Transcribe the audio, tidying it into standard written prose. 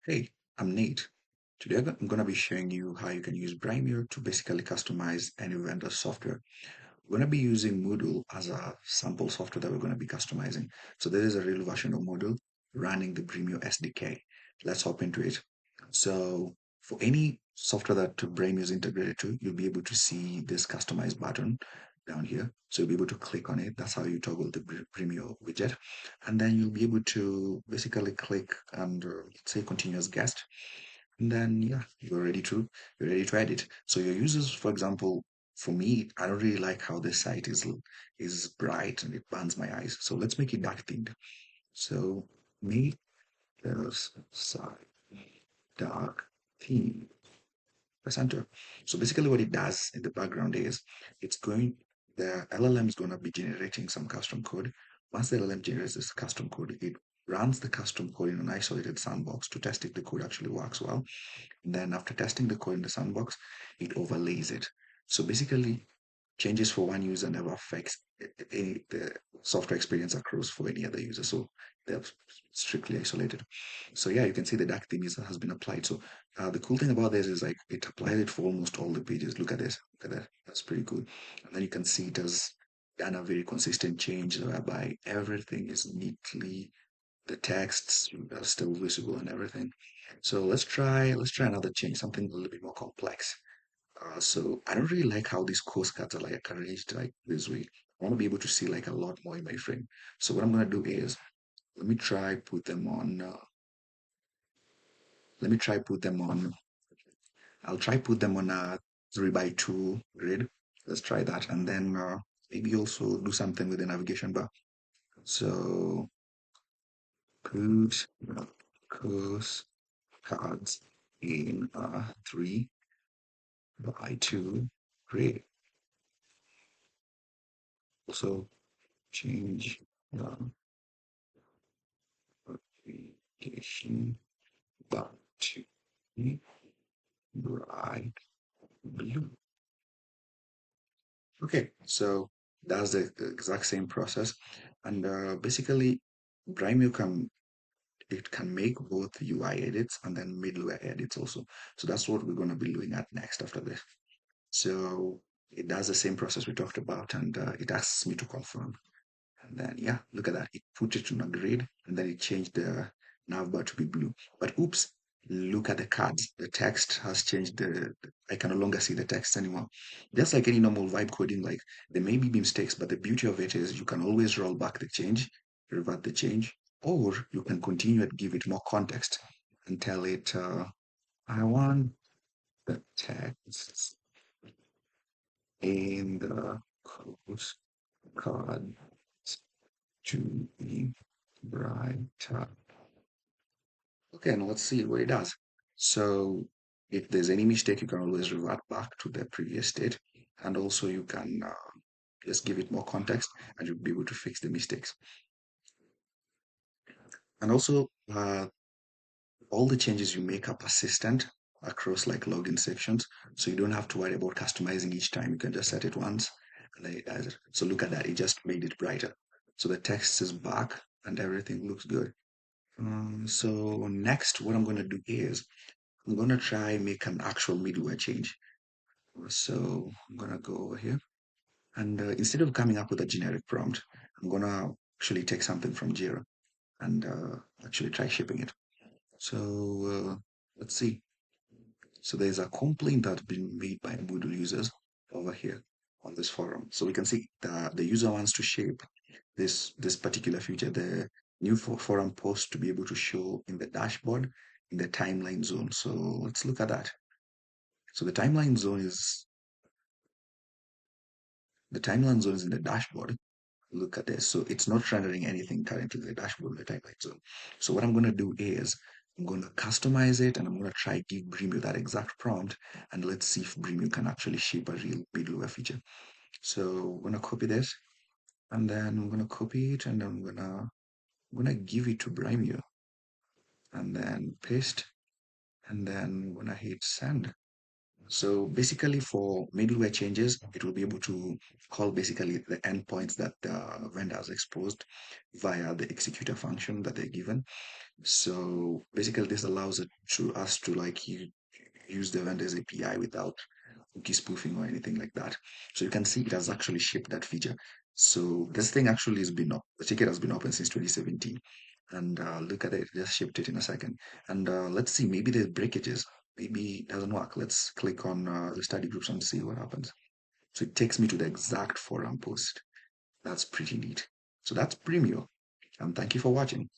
Hey, I'm Nate. Today I'm going to be showing you how you can use Brimeo to basically customize any vendor software. We're going to be using Moodle as a sample software that we're going to be customizing. So this is a real version of Moodle running the Brimeo SDK. Let's hop into it. So for any software that Brimeo is integrated to, you'll be able to see this customize button down here. So you'll be able to click on it. That's how you toggle the Brimeo widget. And then you'll be able to basically click and let's say continuous guest. And then yeah, you're ready to edit. So your users, for example, for me, I don't really like how this site is bright and it burns my eyes. So let's make it dark themed. So make this site dark theme. Press enter. So basically what it does in the background is the LLM is going to be generating some custom code. Once the LLM generates this custom code, it runs the custom code in an isolated sandbox to test if the code actually works well. And then after testing the code in the sandbox, it overlays it. So basically, changes for one user never affects the software experience across for any other user. So they're strictly isolated. So yeah, you can see the dark theme has been applied. So the cool thing about this is like it applied it for almost all the pages. Look at this. Look at that. That's pretty cool. And then you can see it has done a very consistent change whereby everything is neatly, the texts are still visible and everything. So let's try another change, something a little bit more complex. So I don't really like how these course cards are like arranged like this way. I want to be able to see like a lot more in my frame. So what I'm gonna do is let me try put them on. Let me try put them on. I'll try put them on a 3 by 2 grid. Let's try that, and then maybe also do something with the navigation bar. So put course cards in a 3 by 2 grid. Also change the notification back to bright blue. Okay, so that's the exact same process, and basically, Brimeo can make both UI edits and then middleware edits also. So that's what we're going to be looking at next after this. So it does the same process we talked about, and it asks me to confirm. And then, yeah, look at that. It put it on a grid and then it changed the navbar to be blue. But oops, look at the cards. The text has changed. I can no longer see the text anymore. Just like any normal vibe coding, like there may be mistakes, but the beauty of it is you can always roll back the change, revert the change, or you can continue and give it more context and tell it, I want the text in the course card to be brighter. Okay, now let's see what it does. So if there's any mistake, you can always revert back to the previous state. And also you can just give it more context and you'll be able to fix the mistakes. And also all the changes you make are persistent across like login sections. So you don't have to worry about customizing each time. You can just set it once and then it does it. So look at that. It just made it brighter. So the text is back and everything looks good. So next, what I'm going to do is I'm going to try make an actual middleware change. So I'm going to go over here and instead of coming up with a generic prompt, I'm going to actually take something from Jira and actually try shipping it. So let's see. So there's a complaint that's been made by Moodle users over here on this forum. So we can see the user wants to shape this particular feature, the new forum post to be able to show in the dashboard in the timeline zone. So let's look at that. So the timeline zone is in the dashboard. Look at this. So it's not rendering anything currently in the dashboard in the timeline zone. So what I'm going to do is I'm going to customize it and I'm going to try give Brimeo that exact prompt and let's see if Brimeo can actually shape a real middleware feature. So I'm going to copy this and then I'm going to copy it and I'm gonna give it to Brimeo and then paste and then I'm gonna hit send. So basically for middleware changes, it will be able to call basically the endpoints that the vendor has exposed via the executor function that they're given. So basically this allows it to us to like use the vendor's API without cookie spoofing or anything like that. So you can see it has actually shipped that feature. So this thing actually has been up. The ticket has been open since 2017. And look at it, just shipped it in a second. And let's see, maybe there's breakages. Maybe it doesn't work. Let's click on the study groups and see what happens. So it takes me to the exact forum post. That's pretty neat. So that's Brimeo. And thank you for watching.